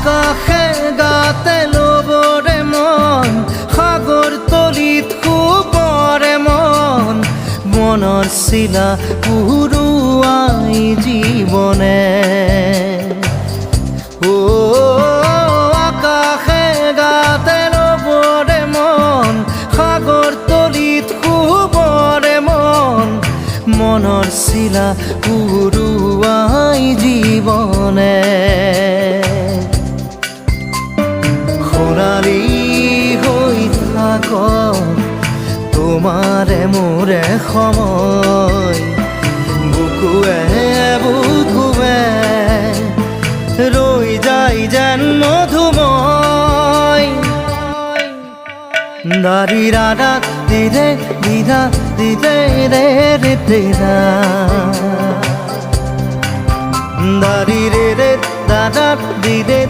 আকাশে গাতে ল'বৰে মন সাগৰ তলিত শুবৰে মন মনৰ চিলা উৰুৱাই জীৱনে আকাশে গাতে ল'বৰে মন সাগৰ তলিত শুবৰে মন মনৰ চিলা উৰুৱাই জীৱনে খৰালি হৈ থাক তোমাৰে মোৰে সময় বুকুৱে বুকুৱে ৰৈ যায় যেন মধুময় দাৰি ৰাধা দিদে দিদা দিদে ৰে ৰে দিদা দাৰি ৰে ৰে দাদা দিদে